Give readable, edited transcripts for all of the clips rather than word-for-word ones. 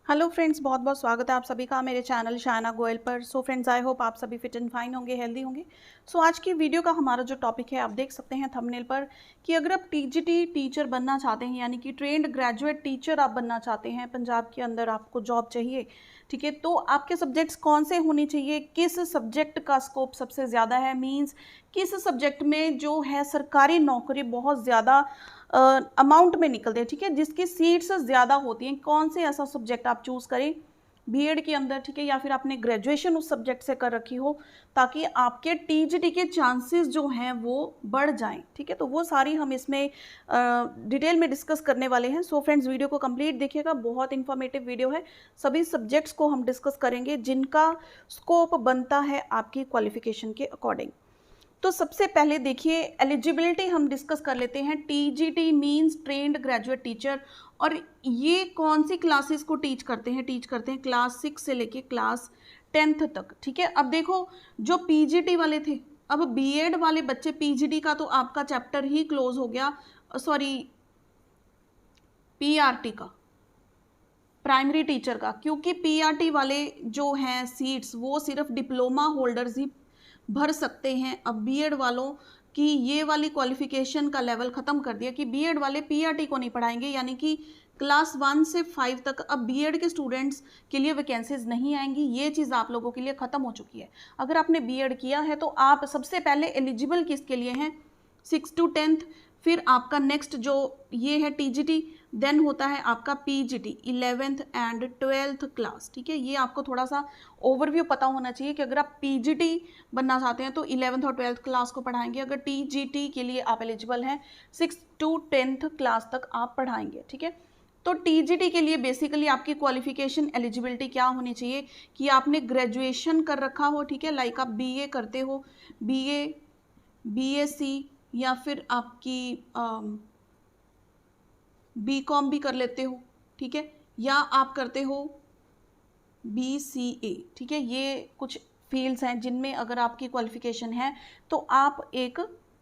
Hello friends, बहुत बहुत स्वागत है आप सभी का मेरे चैनल शायना गोयल पर। सो फ्रेंड्स, आई होप आप सभी फिट एंड फाइन होंगे, हेल्दी होंगे। सो आज की वीडियो का हमारा जो टॉपिक है, आप देख सकते हैं थंबनेल पर कि अगर आप टीजीटी टीचर बनना चाहते हैं, यानी कि ट्रेंड ग्रेजुएट टीचर आप बनना चाहते हैं, पंजाब के अंदर आपको जॉब चाहिए, ठीक है, तो आपके सब्जेक्ट्स कौन से होने चाहिए, किस सब्जेक्ट का स्कोप सबसे ज़्यादा है, मीन्स किस सब्जेक्ट में जो है सरकारी नौकरी बहुत ज़्यादा अमाउंट में निकलते हैं, ठीक है, जिसकी सीट्स ज़्यादा होती हैं, कौन से ऐसा सब्जेक्ट आप चूज़ करें बीएड के अंदर, ठीक है, या फिर आपने ग्रेजुएशन उस सब्जेक्ट से कर रखी हो, ताकि आपके टीजीटी के चांसेस जो हैं वो बढ़ जाएं, ठीक है। तो वो सारी हम इसमें डिटेल में डिस्कस करने वाले हैं। सो फ्रेंड्स, वीडियो को कंप्लीट देखिएगा, बहुत इंफॉर्मेटिव वीडियो है। सभी सब्जेक्ट्स को हम डिस्कस करेंगे जिनका स्कोप बनता है आपकी क्वालिफिकेशन के अकॉर्डिंग। तो सबसे पहले देखिए, एलिजिबिलिटी हम डिस्कस कर लेते हैं। TGT means trained graduate teacher, और ये कौन सी क्लासेस को टीच करते हैं क्लास 6 से लेके क्लास 10th तक, ठीक है। अब देखो, जो पीजीटी वाले थे, अब बीएड वाले बच्चे, पीजीटी का तो आपका चैप्टर ही क्लोज हो गया, सॉरी पीआरटी का, प्राइमरी टीचर का, क्योंकि पीआरटी वाले जो हैं सीट्स वो सिर्फ डिप्लोमा होल्डर्स ही भर सकते हैं। अब बीएड वालों की ये वाली क्वालिफिकेशन का लेवल ख़त्म कर दिया कि बीएड वाले पीआरटी को नहीं पढ़ाएंगे, यानी कि क्लास 1 से 5 तक अब बीएड के स्टूडेंट्स के लिए वैकेंसीज नहीं आएंगी। ये चीज़ आप लोगों के लिए ख़त्म हो चुकी है। अगर आपने बीएड किया है तो आप सबसे पहले एलिजिबल किसके लिए हैं, 6 to 10th, फिर आपका नेक्स्ट जो ये है टीजीटी, देन होता है आपका PGT 11th and 12th class, ठीक है। ये आपको थोड़ा सा ओवरव्यू पता होना चाहिए कि अगर आप पीजीटी बनना चाहते हैं तो 11th और 12th क्लास को पढ़ाएंगे, अगर टीजीटी के लिए आप एलिजिबल हैं 6 to 10th क्लास तक आप पढ़ाएंगे, ठीक है। तो टीजीटी के लिए बेसिकली आपकी क्वालिफिकेशन एलिजिबिलिटी क्या होनी चाहिए कि आपने ग्रेजुएशन कर रखा हो, ठीक है, लाइक आप बीए करते हो, बीए, बीएससी, या फिर आपकी बीकॉम भी कर लेते हो, ठीक है, या आप करते हो बीसीए, ठीक है। ये कुछ फील्ड्स हैं जिनमें अगर आपकी क्वालिफिकेशन है तो आप एक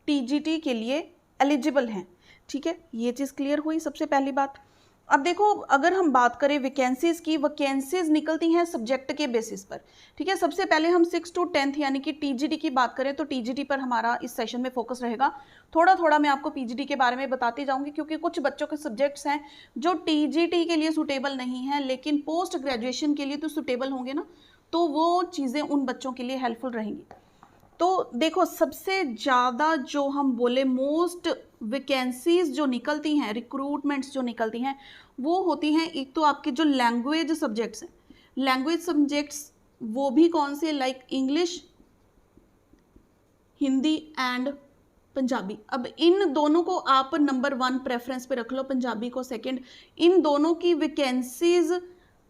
टीजीटी के लिए एलिजिबल हैं, ठीक है। ये चीज़ क्लियर हुई सबसे पहली बात। अब देखो, अगर हम बात करें वैकेंसीज की, वैकेंसीज निकलती हैं सब्जेक्ट के बेसिस पर, ठीक है। सबसे पहले हम 6 to 10th यानी कि टीजीटी की बात करें तो टीजीटी पर हमारा इस सेशन में फोकस रहेगा। थोड़ा थोड़ा मैं आपको पीजीटी के बारे में बताती जाऊंगी, क्योंकि कुछ बच्चों के सब्जेक्ट्स हैं जो टीजीटी के लिए सूटेबल नहीं है लेकिन पोस्ट ग्रेजुएशन के लिए तो सूटेबल होंगे ना, तो वो चीज़ें उन बच्चों के लिए हेल्पफुल रहेंगी। तो देखो, सबसे ज़्यादा जो हम बोले मोस्ट वैकेंसीज जो निकलती हैं, रिक्रूटमेंट्स जो निकलती हैं, वो होती हैं एक तो आपके जो लैंग्वेज सब्जेक्ट्स हैं, लैंग्वेज सब्जेक्ट्स वो भी कौन से, like English, Hindi and Punjabi. अब इन दोनों को आप नंबर 1 प्रेफरेंस पे रख लो, पंजाबी को सेकंड। इन दोनों की वैकेंसीज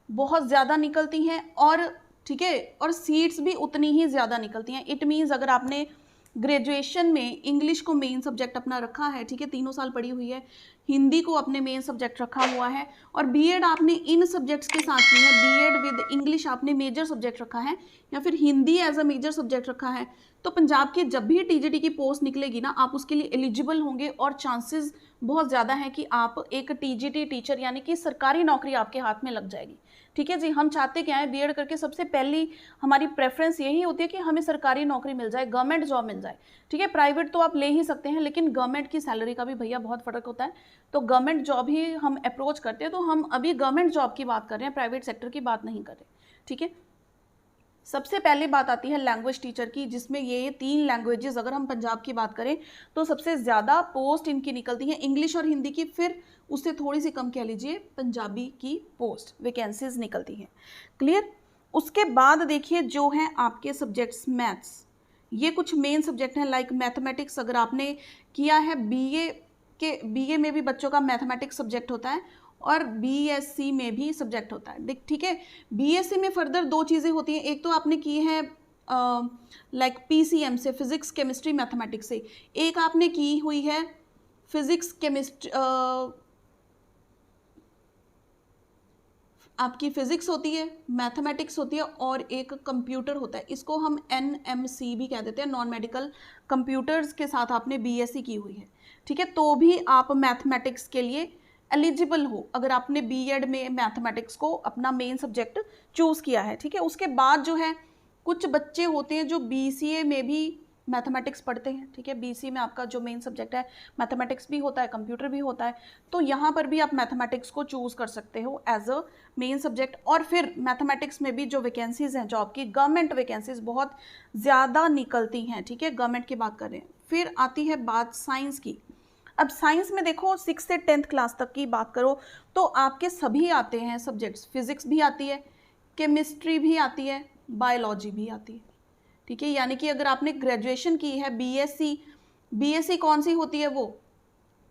बहुत ज़्यादा निकलती हैं, और ठीक है, और सीट्स भी उतनी ही ज़्यादा निकलती हैं। इट मीन्स अगर आपने ग्रेजुएशन में इंग्लिश को मेन सब्जेक्ट अपना रखा है, ठीक है, 3 साल पढ़ी हुई है, हिंदी को अपने मेन सब्जेक्ट रखा हुआ है, और बीएड आपने इन सब्जेक्ट्स के साथ की है, बीएड विद इंग्लिश आपने मेजर सब्जेक्ट रखा है, या फिर Hindi as a major subject रखा है, तो पंजाब की जब भी टीजीटी की पोस्ट निकलेगी ना, आप उसके लिए एलिजिबल होंगे, और चांसेस बहुत ज़्यादा है कि आप एक टीजीटी टीचर यानी कि सरकारी नौकरी आपके हाथ में लग जाएगी, ठीक है जी। हम चाहते क्या है, बीएड करके सबसे पहली हमारी प्रेफरेंस यही होती है कि हमें सरकारी नौकरी मिल जाए, गवर्नमेंट जॉब मिल जाए, ठीक है। प्राइवेट तो आप ले ही सकते हैं, लेकिन गवर्नमेंट की सैलरी का भी भैया बहुत फ़र्क होता है, तो गवर्नमेंट जॉब ही हम अप्रोच करते हैं। तो हम अभी गवर्नमेंट जॉब की बात कर रहे हैं, प्राइवेट सेक्टर की बात नहीं कर रहे, ठीक है। सबसे पहले बात आती है लैंग्वेज टीचर की, जिसमें ये 3 लैंग्वेजेस, अगर हम पंजाब की बात करें तो सबसे ज़्यादा पोस्ट इनकी निकलती है, इंग्लिश और हिंदी की, फिर उससे थोड़ी सी कम कह लीजिए पंजाबी की पोस्ट वैकेंसीज निकलती हैं, क्लियर। उसके बाद देखिए जो हैं आपके सब्जेक्ट्स, मैथ्स, ये कुछ मेन सब्जेक्ट हैं, लाइक मैथमेटिक्स। अगर आपने किया है बीए में भी बच्चों का मैथमेटिक्स सब्जेक्ट होता है, और बीएससी में भी सब्जेक्ट होता है, ठीक है। बीएससी में फर्दर 2 चीज़ें होती हैं, एक तो आपने की है लाइक पीसीएम से, फिजिक्स केमिस्ट्री मैथमेटिक्स से, एक आपने की हुई है फिजिक्स केमिस्ट्री, आपकी फिजिक्स होती है, मैथमेटिक्स होती है, और एक कंप्यूटर होता है, इसको हम एनएमसी भी कह देते हैं, नॉन मेडिकल कंप्यूटर्स के साथ आपने बीएससी की हुई है, ठीक है। तो भी आप मैथमेटिक्स के लिए एलिजिबल हो अगर आपने बीएड में मैथमेटिक्स को अपना मेन सब्जेक्ट चूज किया है, ठीक है। उसके बाद जो है कुछ बच्चे होते हैं जो बीसीए में भी मैथमेटिक्स पढ़ते हैं, ठीक है। बीसीए में आपका जो मेन सब्जेक्ट है मैथमेटिक्स भी होता है, कंप्यूटर भी होता है, तो यहाँ पर भी आप मैथमेटिक्स को चूज कर सकते हो एज अ मेन सब्जेक्ट। और फिर मैथमेटिक्स में भी जो वैकेंसीज हैं जॉब की, गवर्नमेंट वैकेंसीज बहुत ज़्यादा निकलती हैं, ठीक है, गवर्नमेंट की बात कर रहे हैं। फिर आती है बात साइंस की। अब साइंस में देखो 6 से 10th क्लास तक की बात करो तो आपके सभी आते हैं सब्जेक्ट्स, फिजिक्स भी आती है, केमिस्ट्री भी आती है, बायोलॉजी भी आती है, ठीक है। यानी कि अगर आपने ग्रेजुएशन की है बीएससी कौन सी होती है वो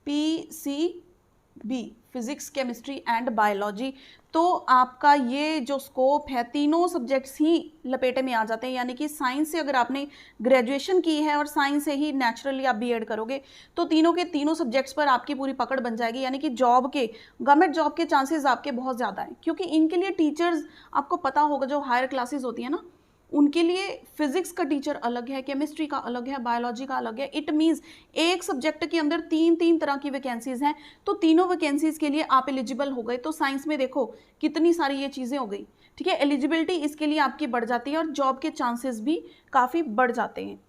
PCB, physics chemistry and biology, तो आपका ये जो स्कोप है तीनों सब्जेक्ट्स ही लपेटे में आ जाते हैं। यानी कि साइंस से अगर आपने ग्रेजुएशन की है और साइंस से ही नेचुरली आप बीएड करोगे तो तीनों के तीनों सब्जेक्ट्स पर आपकी पूरी पकड़ बन जाएगी। यानी कि गवर्नमेंट जॉब के चांसेस आपके बहुत ज़्यादा हैं, क्योंकि इनके लिए टीचर्स, आपको पता होगा जो हायर क्लासेस होती है ना, उनके लिए फिजिक्स का टीचर अलग है, केमिस्ट्री का अलग है, बायोलॉजी का अलग है। इट मीन्स एक सब्जेक्ट के अंदर तीन तरह की वैकेंसीज हैं, तो तीनों वैकेंसीज के लिए आप एलिजिबल हो गए। तो साइंस में देखो कितनी सारी ये चीज़ें हो गई, ठीक है। एलिजिबिलिटी इसके लिए आपकी बढ़ जाती है और जॉब के चांसेस भी काफ़ी बढ़ जाते हैं।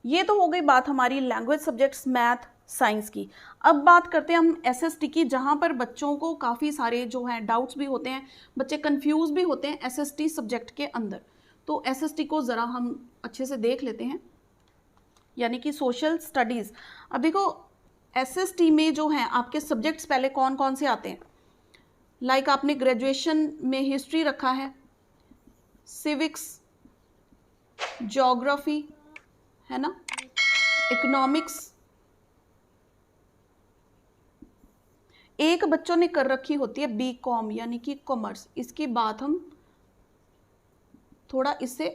ये तो हो गई बात हमारी लैंग्वेज सब्जेक्ट्स मैथ साइंस की। अब बात करते हैं हम एसएसटी की, जहाँ पर बच्चों को काफ़ी सारे जो हैं डाउट्स भी होते हैं, बच्चे कंफ्यूज भी होते हैं एसएसटी सब्जेक्ट के अंदर। तो एसएसटी को ज़रा हम अच्छे से देख लेते हैं, यानी कि सोशल स्टडीज़। अब देखो एसएसटी में जो है आपके सब्जेक्ट्स पहले कौन कौन से आते हैं, लाइक आपने ग्रेजुएशन में हिस्ट्री रखा है, सिविक्स, ज्योग्राफी, है ना, इकोनॉमिक्स। एक बच्चों ने कर रखी होती है बीकॉम यानी कि कॉमर्स, इसकी बात हम थोड़ा इससे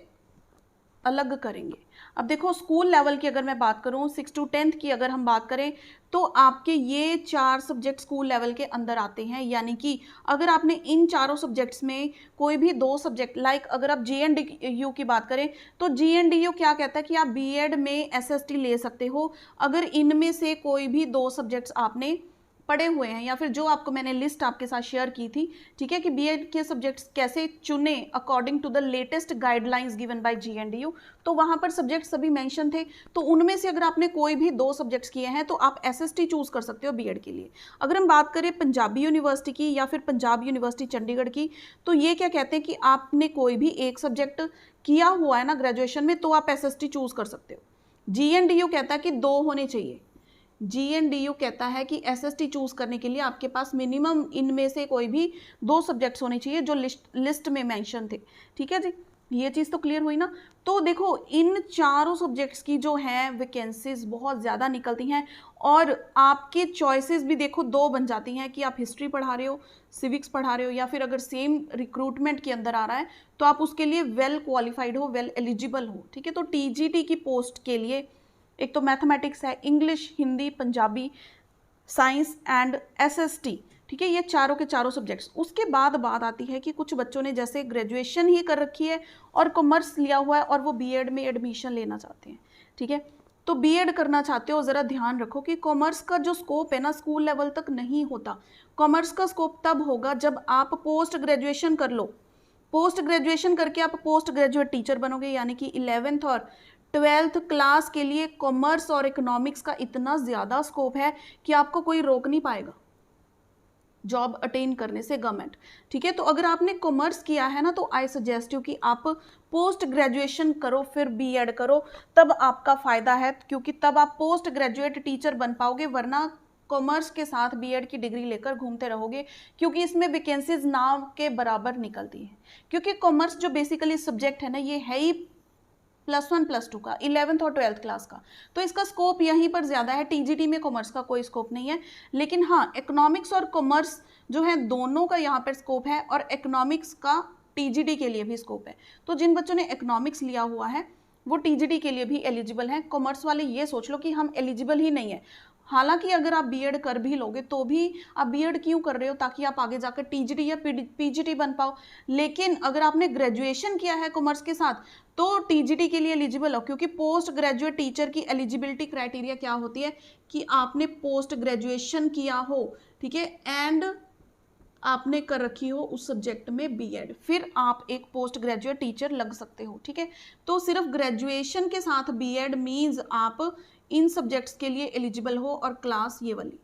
अलग करेंगे। अब देखो स्कूल लेवल की अगर मैं बात करूं 6 to 10th की अगर हम बात करें तो आपके ये 4 सब्जेक्ट स्कूल लेवल के अंदर आते हैं। यानी कि अगर आपने इन चारों सब्जेक्ट्स में कोई भी 2 सब्जेक्ट, लाइक अगर आप जीएनडीयू की बात करें तो जीएनडीयू क्या कहता है कि आप बीएड में एसएसटी ले सकते हो अगर इनमें से कोई भी 2 सब्जेक्ट्स आपने पढ़े हुए हैं, या फिर जो आपको मैंने लिस्ट आपके साथ शेयर की थी, ठीक है, कि बीएड के सब्जेक्ट्स कैसे चुने according to the latest guidelines given by GNDU, तो वहां पर सब्जेक्ट सभी मेंशन थे। तो उनमें से अगर आपने कोई भी 2 सब्जेक्ट्स किए हैं तो आप एसएसटी चूज कर सकते हो बीएड के लिए। अगर हम बात करें पंजाबी यूनिवर्सिटी की या फिर पंजाब यूनिवर्सिटी चंडीगढ़ की, तो ये क्या कहते हैं कि आपने कोई भी एक सब्जेक्ट किया हुआ है ना ग्रेजुएशन में तो आप एसएसटी चूज कर सकते हो। जीएनडीयू कहता है कि 2 होने चाहिए। जीएनडीयू कहता है कि एसएसटी चूज करने के लिए आपके पास मिनिमम इनमें से कोई भी 2 सब्जेक्ट्स होने चाहिए जो लिस्ट में मेंशन थे, ठीक है जी। ये चीज़ तो क्लियर हुई ना। तो देखो इन चारों सब्जेक्ट्स की जो है वैकेंसीज बहुत ज़्यादा निकलती हैं और आपके चॉइसेस भी देखो 2 बन जाती हैं कि आप हिस्ट्री पढ़ा रहे हो, सिविक्स पढ़ा रहे हो, या फिर अगर सेम रिक्रूटमेंट के अंदर आ रहा है तो आप उसके लिए वेल क्वालिफाइड हो, वेल एलिजिबल हो, ठीक है। तो टीजीटी की पोस्ट के लिए एक तो मैथमेटिक्स है, English, Hindi, Punjabi, science and SST, ठीक है, ये चारों के चारों सब्जेक्ट्स। उसके बाद बात आती है कि कुछ बच्चों ने जैसे ग्रेजुएशन ही कर रखी है और कॉमर्स लिया हुआ है और वो बीएड में एडमिशन लेना चाहते हैं, ठीक है। तो बीएड करना चाहते हो, ज़रा ध्यान रखो कि कॉमर्स का जो स्कोप है ना स्कूल लेवल तक नहीं होता। कॉमर्स का स्कोप तब होगा जब आप पोस्ट ग्रेजुएशन कर लो। पोस्ट ग्रेजुएशन करके आप पोस्ट ग्रेजुएट टीचर बनोगे, यानी कि 11th और 12th क्लास के लिए कॉमर्स और इकोनॉमिक्स का इतना ज़्यादा स्कोप है कि आपको कोई रोक नहीं पाएगा जॉब अटेन करने से, गवर्नमेंट, ठीक है। तो अगर आपने कॉमर्स किया है ना तो आई सजेस्ट यू कि आप पोस्ट ग्रेजुएशन करो फिर बीएड करो, तब आपका फ़ायदा है, क्योंकि तब आप पोस्ट ग्रेजुएट टीचर बन पाओगे। वरना कॉमर्स के साथ बीएड की डिग्री लेकर घूमते रहोगे, क्योंकि इसमें वैकेंसीज नाम के बराबर निकलती हैं। क्योंकि कॉमर्स जो बेसिकली सब्जेक्ट है ना ये है ही +1 +2 का, 11th और 12th क्लास का, तो इसका स्कोप यहीं पर ज़्यादा है। टीजीटी में कॉमर्स का कोई स्कोप नहीं है, लेकिन हाँ इकोनॉमिक्स और कॉमर्स जो है दोनों का यहाँ पर स्कोप है और इकोनॉमिक्स का टीजीटी के लिए भी स्कोप है। तो जिन बच्चों ने इकोनॉमिक्स लिया हुआ है वो टीजीटी के लिए भी एलिजिबल हैं। कॉमर्स वाले ये सोच लो कि हम एलिजिबल ही नहीं है। हालांकि अगर आप बीएड कर भी लोगे तो भी आप बीएड क्यों कर रहे हो, ताकि आप आगे जाकर टीजीटी या पीजीटी बन पाओ। लेकिन अगर आपने ग्रेजुएशन किया है कॉमर्स के साथ तो टीजीटी के लिए एलिजिबल हो, क्योंकि पोस्ट ग्रेजुएट टीचर की एलिजिबिलिटी क्राइटेरिया क्या होती है कि आपने पोस्ट ग्रेजुएशन किया हो, ठीक है, एंड आपने कर रखी हो उस सब्जेक्ट में बीएड, फिर आप एक पोस्ट ग्रेजुएट टीचर लग सकते हो। ठीक है, तो सिर्फ ग्रेजुएशन के साथ बीएड मीन्स आप इन सब्जेक्ट्स के लिए एलिजिबल हो और क्लास ये वाली,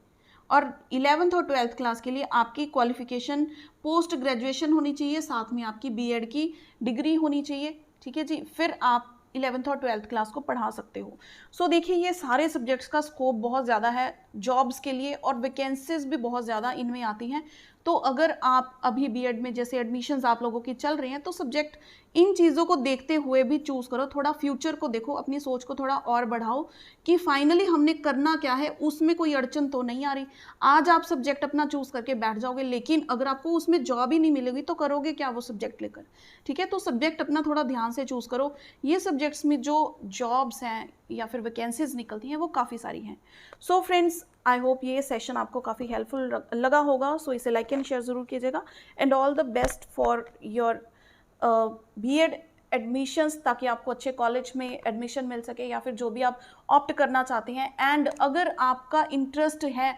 और 11th और 12th क्लास के लिए आपकी क्वालिफिकेशन पोस्ट ग्रेजुएशन होनी चाहिए, साथ में आपकी बीएड की डिग्री होनी चाहिए। ठीक है जी, फिर आप 11th और 12th क्लास को पढ़ा सकते हो। सो देखिए ये सारे सब्जेक्ट्स का स्कोप बहुत ज़्यादा है जॉब्स के लिए, और वैकेंसीज भी बहुत ज़्यादा इनमें आती हैं। तो अगर आप अभी बीएड में जैसे एडमिशन्स आप लोगों की चल रही हैं, तो सब्जेक्ट इन चीज़ों को देखते हुए भी चूज़ करो, थोड़ा फ्यूचर को देखो, अपनी सोच को थोड़ा और बढ़ाओ कि फाइनली हमने करना क्या है, उसमें कोई अड़चन तो नहीं आ रही। आज आप सब्जेक्ट अपना चूज़ करके बैठ जाओगे, लेकिन अगर आपको उसमें जॉब ही नहीं मिलेगी तो करोगे क्या वो सब्जेक्ट लेकर। ठीक है, तो सब्जेक्ट अपना थोड़ा ध्यान से चूज़ करो। ये सब्जेक्ट्स में जो जॉब्स हैं या फिर वैकेंसीज निकलती हैं वो काफ़ी सारी हैं। सो फ्रेंड्स, आई होप ये सेशन आपको काफ़ी हेल्पफुल लगा होगा। सो इसे लाइक एंड शेयर ज़रूर कीजिएगा, and all the best for your BEd admissions, ताकि आपको अच्छे कॉलेज में एडमिशन मिल सके या फिर जो भी आप ऑप्ट करना चाहते हैं। एंड अगर आपका इंटरेस्ट है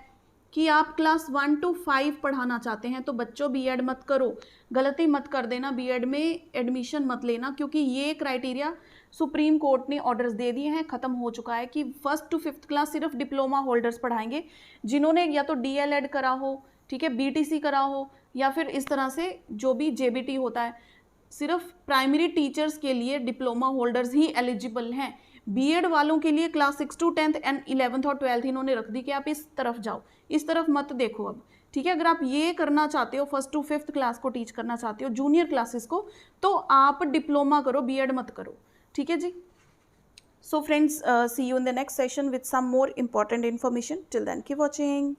कि आप क्लास 1 to 5 पढ़ाना चाहते हैं, तो बच्चों बीएड मत करो, गलती मत कर देना, बीएड में एडमिशन मत लेना, क्योंकि ये क्राइटेरिया सुप्रीम कोर्ट ने ऑर्डर्स दे दिए हैं, ख़त्म हो चुका है कि 1st to 5th क्लास सिर्फ डिप्लोमा होल्डर्स पढ़ाएंगे, जिन्होंने या तो डीएलएड करा हो, ठीक है, बीटीसी करा हो, या फिर इस तरह से जो भी जेबीटी होता है। सिर्फ प्राइमरी टीचर्स के लिए डिप्लोमा होल्डर्स ही एलिजिबल हैं। बीएड वालों के लिए class 6 to 10th and 11th और 12th इन्होंने रख दी कि आप इस तरफ जाओ, इस तरफ मत देखो अब। ठीक है, अगर आप ये करना चाहते हो, 1st to 5th क्लास को टीच करना चाहते हो, जूनियर क्लासेस को, तो आप डिप्लोमा करो, बीएड मत करो। ठीक है जी। So friends, see you in the next session with some more important information. Till then keep watching.